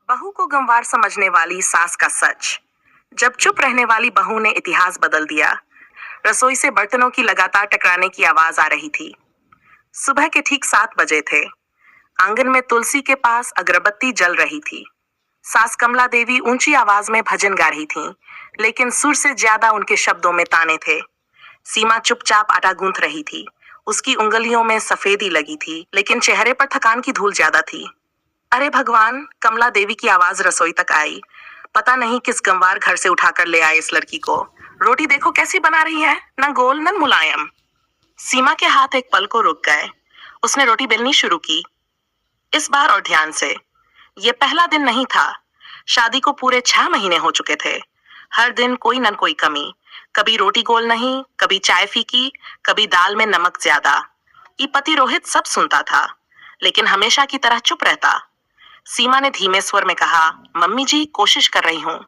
बहू को गंवार समझने वाली सास का सच। जब चुप रहने वाली बहू ने इतिहास बदल दिया। रसोई से बर्तनों की लगातार टकराने की आवाज आ रही थी। सुबह के ठीक 7 बजे थे। आंगन में तुलसी के पास अगरबत्ती जल रही थी। सास कमला देवी ऊंची आवाज में भजन गा रही थीं, लेकिन सुर से ज्यादा उनके शब्दों में ताने थे। सीमा चुपचाप आटा गूंथ रही थी। उसकी उंगलियों में सफेदी लगी थी, लेकिन चेहरे पर थकान की धूल ज्यादा थी। अरे भगवान, कमला देवी की आवाज रसोई तक आई। पता नहीं किस गंवार घर से उठाकर ले आए इस लड़की को। रोटी देखो कैसी बना रही है, न गोल न मुलायम। सीमा के हाथ एक पल को रुक गए। उसने रोटी बेलनी शुरू की, इस बार और ध्यान से। ये पहला दिन नहीं था। शादी को पूरे 6 महीने हो चुके थे। हर दिन कोई न कोई कमी। कभी रोटी गोल नहीं, कभी चाय फीकी, कभी दाल में नमक ज्यादा। ये पति रोहित सब सुनता था, लेकिन हमेशा की तरह चुप रहता। सीमा ने धीमे स्वर में कहा, मम्मी जी कोशिश कर रही हूँ।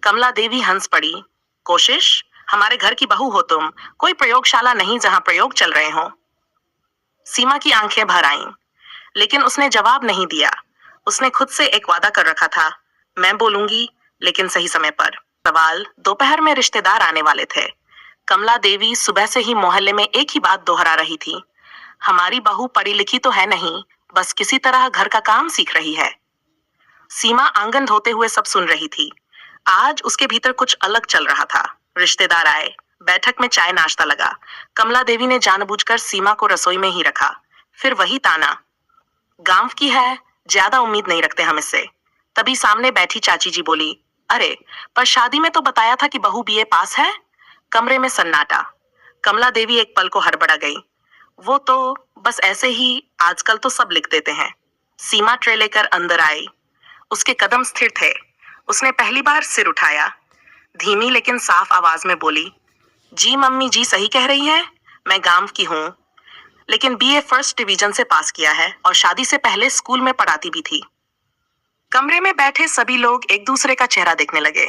कमला देवी हंस पड़ी। कोशिश? हमारे घर की बहू हो तुम, कोई प्रयोगशाला नहीं जहां प्रयोग चल रहे हो। सीमा की आंखें भर आईं, लेकिन उसने जवाब नहीं दिया। उसने खुद से एक वादा कर रखा था, मैं बोलूंगी, लेकिन सही समय पर। सवाल, दोपहर में रिश्तेदार आने वाले थे। कमला देवी सुबह से ही मोहल्ले में एक ही बात दोहरा रही थी, हमारी बहू पढ़ी लिखी तो है नहीं, बस किसी तरह घर का काम सीख रही है। सीमा आंगन धोते हुए सब सुन रही थी। आज उसके भीतर कुछ अलग चल रहा था। रिश्तेदार आए। बैठक में चाय नाश्ता लगा। कमला देवी ने जानबूझकर सीमा को रसोई में ही रखा। फिर वही ताना, गांव की है, ज्यादा उम्मीद नहीं रखते हम इससे। तभी सामने बैठी चाची जी बोली, अरे पर शादी में तो बताया था कि बहू बीए पास है। कमरे में सन्नाटा। कमला देवी एक पल को हड़बड़ा गई। वो तो बस ऐसे ही, आजकल तो सब लिख देते हैं। सीमा ट्रे लेकर अंदर आई। उसके कदम स्थिर थे। उसने पहली बार सिर उठाया। धीमी लेकिन साफ आवाज में बोली, जी मम्मी जी सही कह रही हैं, मैं गांव की हूँ, लेकिन बीए फर्स्ट डिवीजन से पास किया है और शादी से पहले स्कूल में पढ़ाती भी थी। कमरे में बैठे सभी लोग एक दूसरे का चेहरा देखने लगे।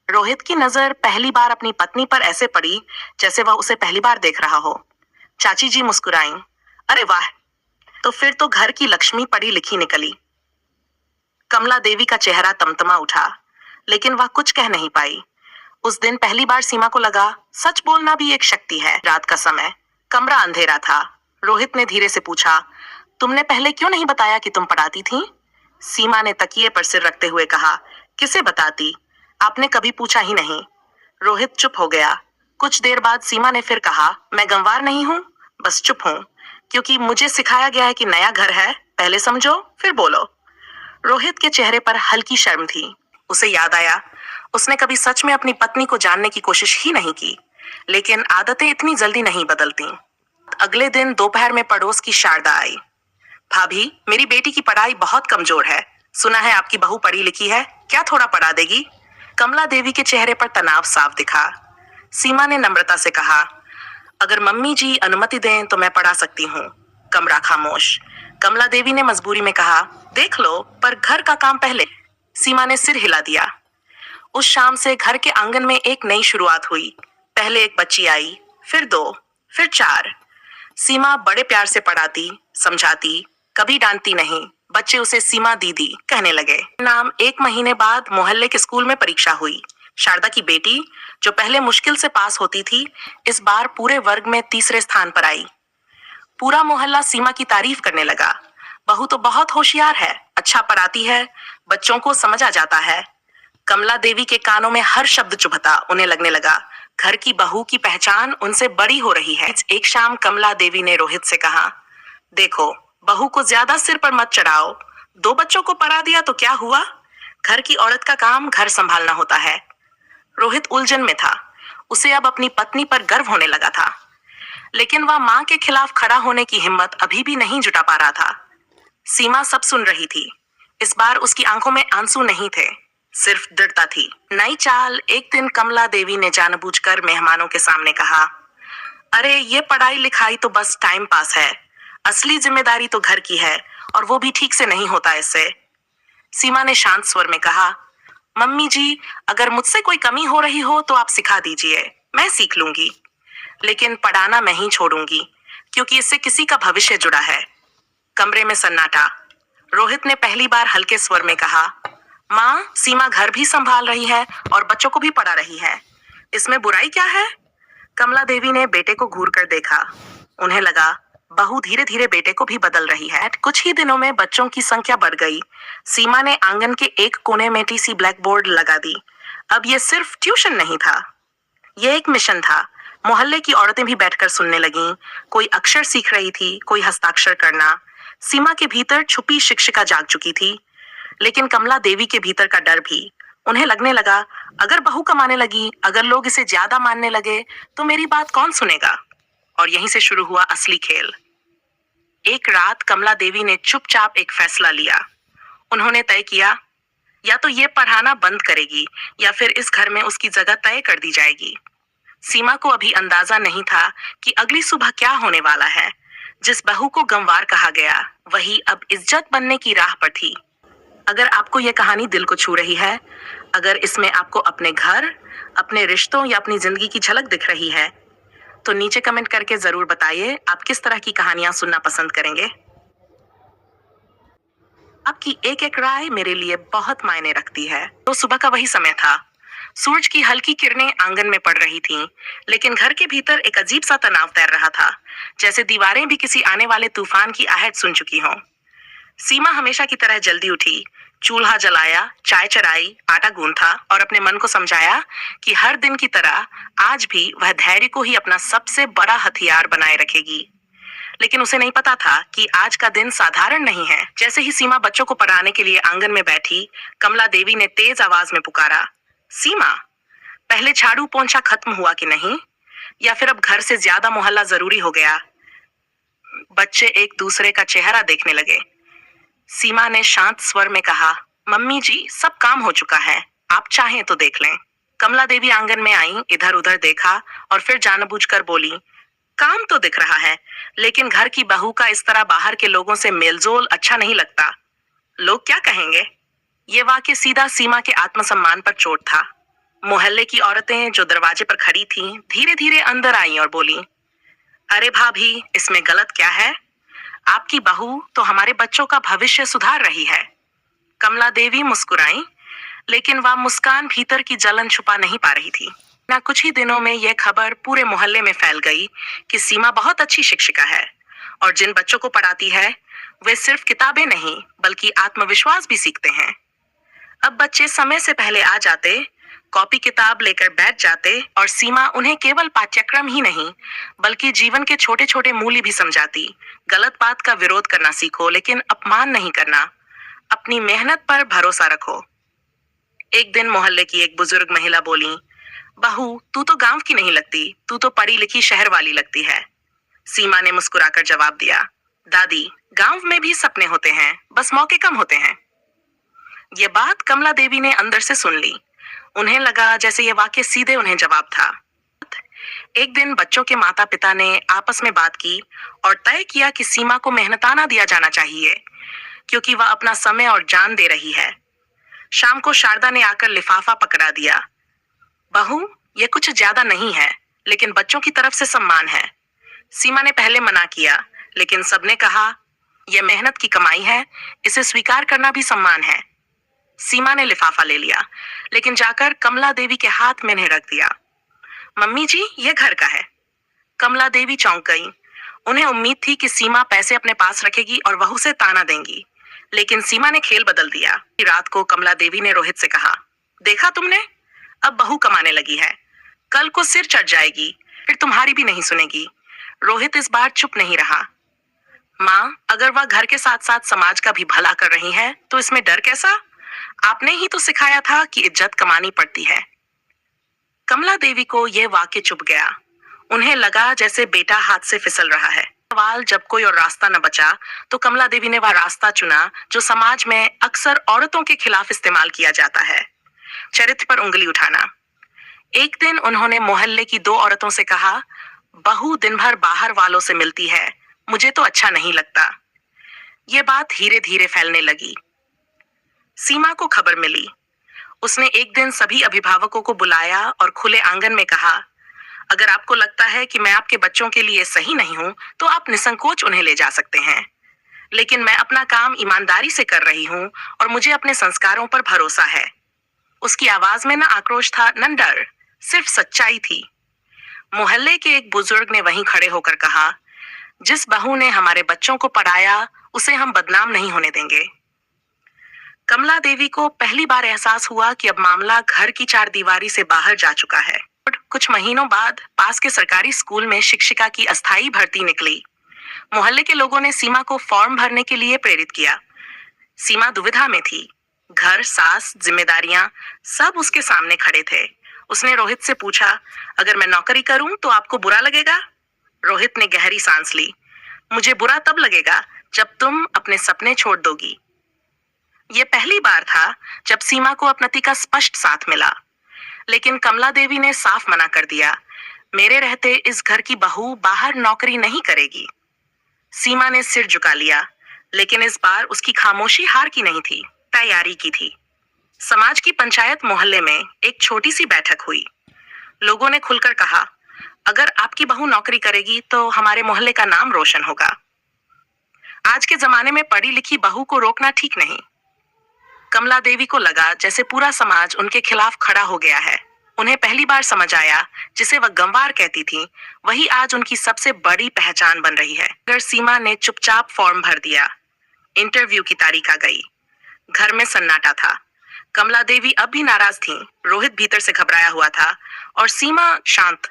रोहित की नजर पहली बार अपनी पत्नी पर ऐसे पड़ी जैसे वह उसे पहली बार देख रहा हो। चाची जी मुस्कुराईं, अरे वाह, तो फिर तो घर की लक्ष्मी पढ़ी लिखी निकली। कमला देवी का चेहरा तमतमा उठा, लेकिन वह कुछ कह नहीं पाई। उस दिन पहली बार सीमा को लगा, सच बोलना भी एक शक्ति है। रात का समय, कमरा अंधेरा था। रोहित ने धीरे से पूछा, तुमने पहले क्यों नहीं बताया कि तुम पढ़ाती थी? सीमा ने तकिए पर सिर रखते हुए कहा, किसे बताती, आपने कभी पूछा ही नहीं। रोहित चुप हो गया। कुछ देर बाद सीमा ने फिर कहा, मैं गंवार नहीं हूँ, बस चुप हूँ, क्योंकि मुझे सिखाया गया है कि नया घर है, पहले समझो फिर बोलो। रोहित के चेहरे पर हल्की शर्म थी। उसे याद आया, उसने कभी सच में अपनी पत्नी को जानने की कोशिश ही नहीं की, लेकिन आदतें इतनी जल्दी नहीं बदलती। अगले दिन दोपहर में पड़ोस की शारदा आई। भाभी, मेरी बेटी की पढ़ाई बहुत कमजोर है, सुना है आपकी बहू पढ़ी लिखी है, क्या थोड़ा पढ़ा देगी? कमला देवी के चेहरे पर तनाव साफ दिखा। सीमा ने नम्रता से कहा, अगर मम्मी जी अनुमति दें तो मैं पढ़ा सकती हूँ। कमरा खामोश। कमला देवी ने मजबूरी में कहा, देख लो, पर घर का काम पहले। सीमा ने सिर हिला दिया। उस शाम से घर के आंगन में एक नई शुरुआत हुई। पहले एक बच्ची आई, फिर 2, फिर 4। सीमा बड़े प्यार से पढ़ाती, समझाती, कभी डांटती नहीं। बच्चे उसे सीमा दीदी कहने लगे। नाम 1 महीने बाद मोहल्ले के स्कूल में परीक्षा हुई। शारदा की बेटी, जो पहले मुश्किल से पास होती थी, इस बार पूरे वर्ग में तीसरे स्थान पर आई। पूरा मोहल्ला सीमा की तारीफ करने लगा। बहू तो बहुत होशियार है, अच्छा पढ़ाती है, बच्चों को समझ आ जाता है। कमला देवी के कानों में हर शब्द चुभता। उन्हें लगने लगा, घर की बहू की पहचान उनसे बड़ी हो रही है। एक शाम कमला देवी ने रोहित से कहा, देखो, बहू को ज्यादा सिर पर मत चढ़ाओ, 2 बच्चों को पढ़ा दिया तो क्या हुआ? घर की औरत का काम घर संभालना होता है। रोहित उलझन में था। उसे अब अपनी पत्नी पर गर्व होने लगा था, लेकिन वह मां के खिलाफ खड़ा होने की हिम्मत अभी भी नहीं जुटा पा रहा था। सीमा सब सुन रही थी। इस बार उसकी आंखों में आंसू नहीं थे, सिर्फ दृढ़ता थी। नई चाल। एक दिन कमला देवी ने जानबूझकर मेहमानों के सामने कहा, अरे ये पढ़ाई लिखाई तो बस टाइम पास है, असली जिम्मेदारी तो घर की है, और वो भी ठीक से नहीं होता इससे। सीमा ने शांत स्वर में कहा, मम्मी जी, अगर मुझसे कोई कमी हो रही हो तो आप सिखा दीजिए, मैं सीख लूंगी, लेकिन पढ़ाना मैं ही छोड़ूंगी, क्योंकि इससे किसी का भविष्य जुड़ा है। कमरे में सन्नाटा। रोहित ने पहली बार हल्के स्वर में कहा, माँ, सीमा घर भी संभाल रही है और बच्चों को भी पढ़ा रही है। इसमें बुराई क्या है? कमला देवी ने बेटे को घूर कर देखा। उन्हें लगा बहू धीरे धीरे बेटे को भी बदल रही है। कुछ ही दिनों में बच्चों की संख्या बढ़ गई। सीमा ने आंगन के एक कोने में टीसी ब्लैक बोर्ड लगा दी। अब ये सिर्फ ट्यूशन नहीं था, ये एक मिशन था। मोहल्ले की औरतें भी बैठकर सुनने लगीं। कोई अक्षर सीख रही थी, कोई हस्ताक्षर करना। सीमा के भीतर छुपी शिक्षिका जाग चुकी थी, लेकिन कमला देवी के भीतर का डर भी। उन्हें लगने लगा, अगर बहू कमाने लगी, अगर लोग इसे ज्यादा मानने लगे, तो मेरी बात कौन सुनेगा? और यहीं से शुरू हुआ असली खेल। एक रात कमला देवी ने चुपचाप एक फैसला लिया। उन्होंने तय किया, या तो ये पढ़ाना बंद करेगी या फिर इस घर में उसकी जगह तय कर दी जाएगी। सीमा को अभी अंदाजा नहीं था कि अगली सुबह क्या होने वाला है। जिस बहू को गंवार कहा गया, वही अब इज्जत बनने की राह पर थी। अगर आपको यह कहानी दिल को छू रही है, अगर इसमें आपको अपने घर, अपने रिश्तों या अपनी जिंदगी की झलक दिख रही है, तो नीचे कमेंट करके जरूर बताइए आप किस तरह की कहानियां सुनना पसंद करेंगे। आपकी एक एक राय मेरे लिए बहुत मायने रखती है। तो सुबह का वही समय था। सूरज की हल्की किरणें आंगन में पड़ रही थीं, लेकिन घर के भीतर एक अजीब सा तनाव तैर रहा था, जैसे दीवारें भी किसी आने वाले तूफान की आहट सुन चुकी हों। सीमा हमेशा की तरह जल्दी उठी, चूल्हा जलाया, चाय चढ़ाई, आटा गूंथा और अपने मन को समझाया कि हर दिन की तरह आज भी वह धैर्य को ही अपना सबसे बड़ा हथियार बनाए रखेगी। लेकिन उसे नहीं पता था कि आज का दिन साधारण नहीं है। जैसे ही सीमा बच्चों को पढ़ाने के लिए आंगन में बैठी, कमला देवी ने तेज आवाज में पुकारा, सीमा, पहले झाड़ू पोंछा खत्म हुआ कि नहीं? या फिर अब घर से ज्यादा मोहल्ला जरूरी हो गया? बच्चे एक दूसरे का चेहरा देखने लगे। सीमा ने शांत स्वर में कहा, मम्मी जी, सब काम हो चुका है, आप चाहें तो देख लें। कमला देवी आंगन में आई, इधर उधर देखा और फिर जानबूझकर बोली, काम तो दिख रहा है, लेकिन घर की बहू का इस तरह बाहर के लोगों से मेलजोल अच्छा नहीं लगता। लोग क्या कहेंगे? ये वाक्य सीधा सीमा के आत्मसम्मान पर चोट था। मोहल्ले की औरतें जो दरवाजे पर खड़ी थीं, धीरे धीरे अंदर आईं और बोली, अरे भाभी, इसमें गलत क्या है? आपकी बहू तो हमारे बच्चों का भविष्य सुधार रही है। कमला देवी मुस्कुराई, लेकिन वह मुस्कान भीतर की जलन छुपा नहीं पा रही थी। ना कुछ ही दिनों में यह खबर पूरे मोहल्ले में फैल गई कि सीमा बहुत अच्छी शिक्षिका है और जिन बच्चों को पढ़ाती है वे सिर्फ किताबें नहीं बल्कि आत्मविश्वास भी सीखते हैं। अब बच्चे समय से पहले आ जाते, कॉपी किताब लेकर बैठ जाते और सीमा उन्हें केवल पाठ्यक्रम ही नहीं बल्कि जीवन के छोटे छोटे मूल्य भी समझाती। गलत बात का विरोध करना सीखो, लेकिन अपमान नहीं करना। अपनी मेहनत पर भरोसा रखो। एक दिन मोहल्ले की एक बुजुर्ग महिला बोली, बहू, तू तो गांव की नहीं लगती, तू तो पढ़ी लिखी शहर वाली लगती है। सीमा ने मुस्कुराकर जवाब दिया, दादी, गांव में भी सपने होते हैं, बस मौके कम होते हैं। ये बात कमला देवी ने अंदर से सुन ली। उन्हें लगा जैसे ये वाक्य सीधे उन्हें जवाब था। एक दिन बच्चों के माता पिता ने आपस में बात की और तय किया कि सीमा को मेहनताना दिया जाना चाहिए, क्योंकि वह अपना समय और जान दे रही है। शाम को शारदा ने आकर लिफाफा पकड़ा दिया। बहू, ये कुछ ज्यादा नहीं है, लेकिन बच्चों की तरफ से सम्मान है। सीमा ने पहले मना किया, लेकिन सबने कहा, यह मेहनत की कमाई है, इसे स्वीकार करना भी सम्मान है। सीमा ने लिफाफा ले लिया, लेकिन जाकर कमला देवी के हाथ में इन्हें रख दिया। मम्मी जी, ये घर का है। कमला देवी चौंक गई। उन्हें उम्मीद थी कि सीमा पैसे अपने पास रखेगी और बहू से ताना देंगी, लेकिन सीमा ने खेल बदल दिया। रात को कमला देवी ने रोहित से कहा, देखा तुमने, अब बहू कमाने लगी है, कल को सिर चढ़ जाएगी, फिर तुम्हारी भी नहीं सुनेगी। रोहित इस बार चुप नहीं रहा। माँ, अगर वह घर के साथ साथ समाज का भी भला कर रही है तो इसमें डर कैसा? आपने ही तो सिखाया था कि इज्जत कमानी पड़ती है। कमला देवी को यह वाक्य चुभ गया। उन्हें लगा जैसे बेटा हाथ से फिसल रहा है। सवाल जब कोई और रास्ता न बचा तो कमला देवी ने वह रास्ता चुना जो समाज में अक्सर औरतों के खिलाफ इस्तेमाल किया जाता है, चरित्र पर उंगली उठाना। एक दिन उन्होंने मोहल्ले की दो औरतों से कहा, बहू दिन भर बाहर वालों से मिलती है, मुझे तो अच्छा नहीं लगता। ये बात धीरे धीरे फैलने लगी। सीमा को खबर मिली। उसने एक दिन सभी अभिभावकों को बुलाया और खुले आंगन में कहा, अगर आपको लगता है कि मैं आपके बच्चों के लिए सही नहीं हूं तो आप निसंकोच उन्हें ले जा सकते हैं, लेकिन मैं अपना काम ईमानदारी से कर रही हूँ और मुझे अपने संस्कारों पर भरोसा है। उसकी आवाज में न आक्रोश था न डर, सिर्फ सच्चाई थी। मोहल्ले के एक बुजुर्ग ने वहीं खड़े होकर कहा, जिस बहू ने हमारे बच्चों को पढ़ाया उसे हम बदनाम नहीं होने देंगे। कमला देवी को पहली बार एहसास हुआ कि अब मामला घर की चार दीवारी से बाहर जा चुका है। कुछ महीनों बाद पास के सरकारी स्कूल में शिक्षिका की अस्थायी भर्ती निकली। मोहल्ले के लोगों ने सीमा को फॉर्म भरने के लिए प्रेरित किया। सीमा दुविधा में थी। घर, सास, जिम्मेदारियां सब उसके सामने खड़े थे। उसने रोहित से पूछा, अगर मैं नौकरी करूं तो आपको बुरा लगेगा? रोहित ने गहरी सांस ली। मुझे बुरा तब लगेगा जब तुम अपने सपने छोड़ दोगी। ये पहली बार था जब सीमा को अपनति का स्पष्ट साथ मिला, लेकिन कमला देवी ने साफ मना कर दिया, मेरे रहते इस घर की बहू बाहर नौकरी नहीं करेगी। सीमा ने सिर झुका लिया, लेकिन इस बार उसकी खामोशी हार की नहीं थी, तैयारी की थी। समाज की पंचायत मोहल्ले में एक छोटी सी बैठक हुई। लोगों ने खुलकर कहा, अगर आपकी बहू नौकरी करेगी तो हमारे मोहल्ले का नाम रोशन होगा। आज के जमाने में पढ़ी लिखी बहू को रोकना ठीक नहीं। कमला देवी को लगा जैसे पूरा समाज उनके खिलाफ खड़ा हो गया है। उन्हें पहली बार समझ आया, जिसे वह गंवार कहती थी, वही आज उनकी सबसे बड़ी पहचान बन रही है। अगर सीमा ने चुपचाप फॉर्म भर दिया। इंटरव्यू की तारीख आ गई। घर में सन्नाटा था। कमला देवी अब भी नाराज थी। रोहित भीतर से घबराया हुआ था और सीमा शांत।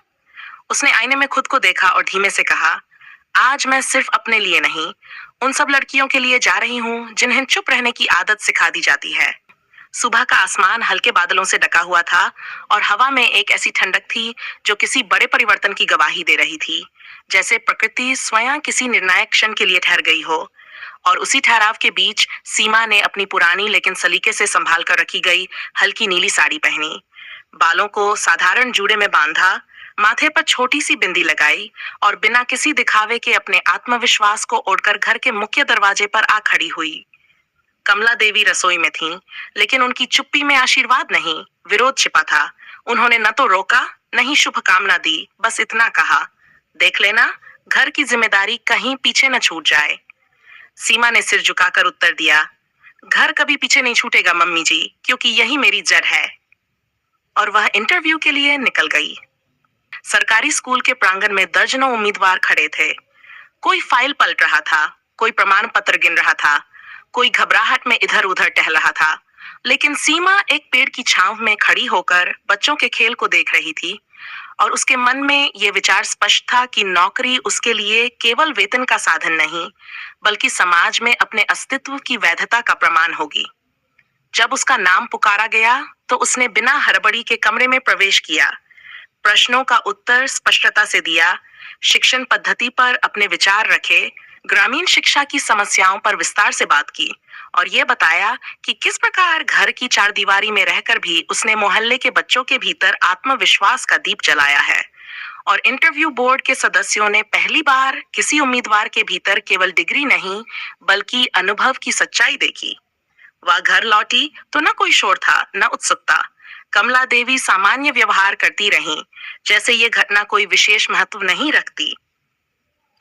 उसने आईने में खुद को देखा और धीमे से कहा, आज मैं सिर्फ अपने लिए नहीं, उन सब लड़कियों के लिए जा रही हूँ जिन्हें चुप रहने की आदत सिखा दी जाती है। सुबह का आसमान हल्के बादलों से ढका हुआ था और हवा में एक ऐसी ठंडक थी जो किसी बड़े परिवर्तन की गवाही दे रही थी, जैसे प्रकृति स्वयं किसी निर्णायक क्षण के लिए ठहर गई हो। और उसी ठहराव के बीच सीमा ने अपनी पुरानी लेकिन सलीके से संभाल कर रखी गई हल्की नीली साड़ी पहनी, बालों को साधारण जूड़े में बांधा, माथे पर छोटी सी बिंदी लगाई और बिना किसी दिखावे के अपने आत्मविश्वास को ओढ़कर घर के मुख्य दरवाजे पर आ खड़ी हुई। कमला देवी रसोई में थीं, लेकिन उनकी चुप्पी में आशीर्वाद नहीं, विरोध छिपा था। उन्होंने न तो रोका, न ही शुभकामना दी, बस इतना कहा, देख लेना, घर की जिम्मेदारी कहीं पीछे न छूट जाए। सीमा ने सिर झुकाकर उत्तर दिया, घर कभी पीछे नहीं छूटेगा मम्मी जी, क्योंकि यही मेरी जड़ है। और वह इंटरव्यू के लिए निकल गई। सरकारी स्कूल के प्रांगण में दर्जनों उम्मीदवार खड़े थे। कोई फाइल पलट रहा था, कोई प्रमाण पत्र गिन रहा था, कोई घबराहट में इधर उधर टहल रहा था, लेकिन सीमा एक पेड़ की छांव में खड़ी होकर बच्चों के खेल को देख रही थी और उसके मन में यह विचार स्पष्ट था कि नौकरी उसके लिए केवल वेतन का साधन नहीं, बल्कि समाज में अपने अस्तित्व की वैधता का प्रमाण होगी। जब उसका नाम पुकारा गया तो उसने बिना हड़बड़ी के कमरे में प्रवेश किया, प्रश्नों का उत्तर स्पष्टता से दिया, शिक्षण पद्धति पर अपने विचार रखे, ग्रामीण शिक्षा की समस्याओं पर विस्तार से बात की और ये बताया कि किस प्रकार घर की चार दीवारी में रहकर भी उसने मोहल्ले के बच्चों के भीतर आत्मविश्वास का दीप जलाया है। और इंटरव्यू बोर्ड के सदस्यों ने पहली बार किसी उम्मीदवार के भीतर केवल डिग्री नहीं, बल्कि अनुभव की सच्चाई देखी। वह घर लौटी तो न कोई शोर था, न उत्सुकता। कमला देवी सामान्य व्यवहार करती रहीं, जैसे ये घटना कोई विशेष महत्व नहीं रखती।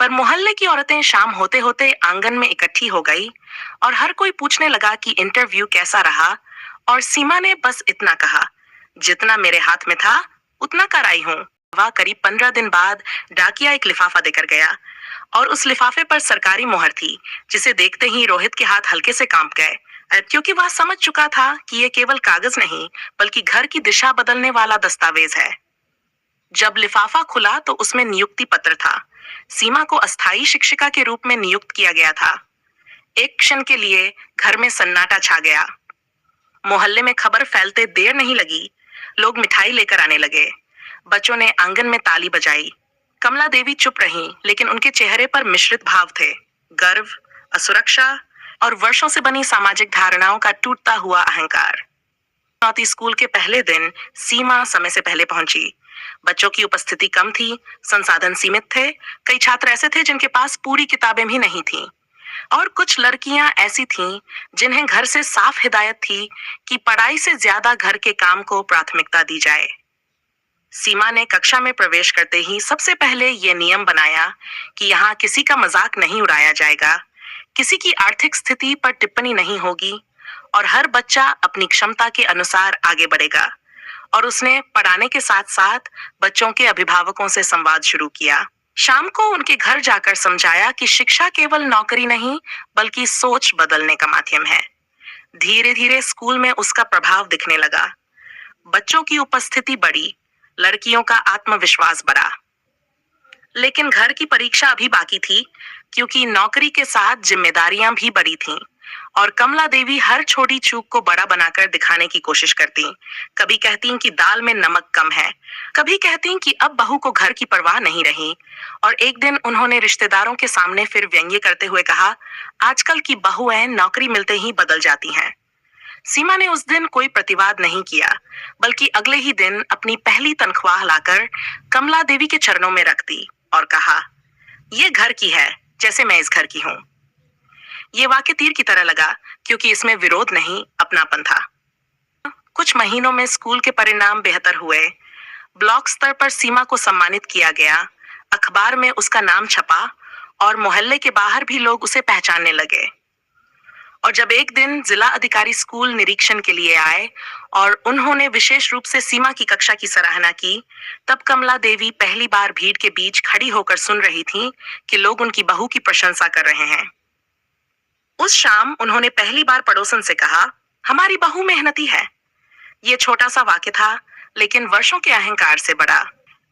पर मोहल्ले की औरतें शाम होते होते आंगन में इकट्ठी हो गई और हर कोई पूछने लगा कि इंटरव्यू कैसा रहा, और सीमा ने बस इतना कहा, जितना मेरे हाथ में था उतना कर आई हूँ। वह करीब 15 दिन बाद डाकिया एक लिफाफा देकर गया और उस लिफाफे पर सरकारी मोहर थी, जिसे देखते ही रोहित के हाथ हल्के से कांप गए, क्योंकि वह समझ चुका था कि यह केवल कागज नहीं, बल्कि घर की दिशा बदलने वाला दस्तावेज है। जब लिफाफा खुला तो उसमें नियुक्ति पत्र था। सीमा को अस्थायी शिक्षिका के रूप में नियुक्त किया गया था। एक क्षण के लिए घर में सन्नाटा छा गया। मोहल्ले में खबर फैलते देर नहीं लगी। लोग मिठाई लेकर आने लगे। बच्चों ने आंगन में ताली बजाई। कमला देवी चुप रहीं, लेकिन उनके चेहरे पर मिश्रित भाव थे, गर्व, असुरक्षा और वर्षों से बनी सामाजिक धारणाओं का टूटता हुआ अहंकार। चुनौती स्कूल के पहले दिन सीमा समय से पहले पहुंची। बच्चों की उपस्थिति कम थी, संसाधन सीमित थे। कई छात्र ऐसे थे जिनके पास पूरी किताबें भी नहीं थीं, और कुछ लड़कियां ऐसी थीं जिन्हें घर से साफ हिदायत थी कि पढ़ाई से ज्यादा घर के काम को प्राथमिकता दी जाए। सीमा ने कक्षा में प्रवेश करते ही सबसे पहले ये नियम बनाया कि यहाँ किसी का मजाक नहीं उड़ाया जाएगा, किसी की आर्थिक स्थिति पर टिप्पणी नहीं होगी और हर बच्चा अपनी क्षमता के अनुसार आगे बढ़ेगा। और उसने पढ़ाने के साथ साथ बच्चों के अभिभावकों से संवाद शुरू किया। शाम को उनके घर जाकर समझाया कि शिक्षा केवल नौकरी नहीं, बल्कि सोच बदलने का माध्यम है। धीरे धीरे स्कूल में उसका प्रभाव दिखने लगा। बच्चों की उपस्थिति बढ़ी, लड़कियों का आत्मविश्वास बढ़ा। लेकिन घर की परीक्षा अभी बाकी थी, क्योंकि नौकरी के साथ जिम्मेदारियां भी बड़ी थीं। और कमला देवी हर छोटी चूक को बड़ा बनाकर दिखाने की कोशिश करती। कभी कहती कि दाल में नमक कम है, कभी कहती कि अब बहू को घर की परवाह नहीं रही। और एक दिन उन्होंने रिश्तेदारों के सामने फिर व्यंग्य करते हुए कहा, आजकल की बहुएं नौकरी मिलते ही बदल जाती हैं। सीमा ने उस दिन कोई प्रतिवाद नहीं किया, बल्कि अगले ही दिन अपनी पहली तनख्वाह लाकर कमला देवी के चरणों में रख दी और कहा, यह घर की है जैसे मैं इस घर की हूं। ये वाक्य तीर की तरह लगा, क्योंकि इसमें विरोध नहीं, अपनापन था। कुछ महीनों में स्कूल के परिणाम बेहतर हुए। ब्लॉक स्तर पर सीमा को सम्मानित किया गया, अखबार में उसका नाम छपा और मोहल्ले के बाहर भी लोग उसे पहचानने लगे। और जब एक दिन जिला अधिकारी स्कूल निरीक्षण के लिए आए और उन्होंने विशेष रूप से सीमा की कक्षा की सराहना की, तब कमला देवी पहली बार भीड़ के बीच खड़ी होकर सुन रही थी कि लोग उनकी बहू की प्रशंसा कर रहे हैं। उस शाम उन्होंने पहली बार पड़ोसन से कहा, हमारी बहू मेहनती है। ये छोटा सा वाक्य था, लेकिन वर्षों के अहंकार से बड़ा।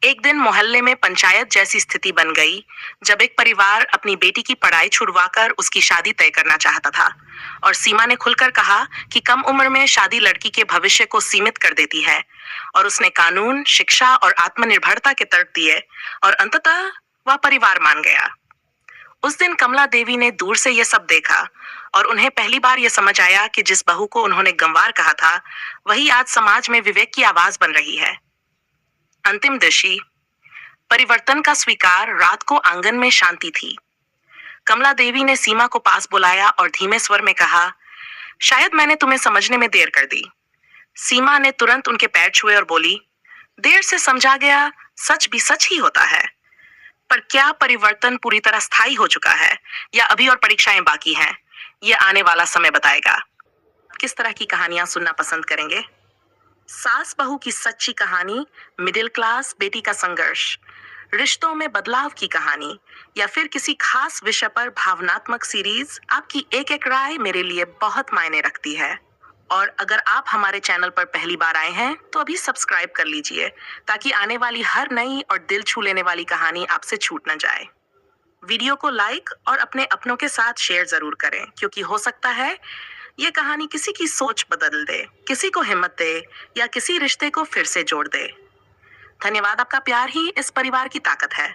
एक दिन मोहल्ले में पंचायत जैसी स्थिति बन गई, जब एक परिवार अपनी बेटी की पढ़ाई छुड़वाकर उसकी शादी तय करना चाहता था। और सीमा ने खुलकर कहा कि कम उम्र में शादी लड़की के भविष्य को सीमित कर देती है। और उसने कानून, शिक्षा और आत्मनिर्भरता के तर्क दिए और अंततः वह परिवार मान गया। उस दिन कमला देवी ने दूर से यह सब देखा और उन्हें पहली बार यह समझ आया कि जिस बहू को उन्होंने गंवार कहा था, वही आज समाज में विवेक की आवाज बन रही है। अंतिम दृष्टि, परिवर्तन का स्वीकार। रात को आंगन में शांति थी। कमला देवी ने सीमा को पास बुलाया और धीमे स्वर में कहा, शायद मैंने तुम्हें समझने में देर कर दी। सीमा ने तुरंत उनके पैर छुए और बोली, देर से समझा गया, सच भी सच ही होता है। पर क्या परिवर्तन पूरी तरह स्थायी हो चुका है या अभी और परीक्षाएं बाकी हैं? यह आने वाला समय बताएगा। किस तरह की कहानियां सुनना पसंद करेंगे? सास बहू की सच्ची कहानी, मिडिल क्लास बेटी का संघर्ष, रिश्तों में बदलाव की कहानी, या फिर किसी खास विषय पर भावनात्मक सीरीज? आपकी एक एक राय मेरे लिए बहुत मायने रखती है। और अगर आप हमारे चैनल पर पहली बार आए हैं तो अभी सब्सक्राइब कर लीजिए, ताकि आने वाली हर नई और दिल छू लेने वाली कहानी आपसे छूट न जाए। वीडियो को लाइक और अपने अपनों के साथ शेयर जरूर करें, क्योंकि हो सकता है ये कहानी किसी की सोच बदल दे, किसी को हिम्मत दे या किसी रिश्ते को फिर से जोड़ दे। धन्यवाद। आपका प्यार ही इस परिवार की ताकत है।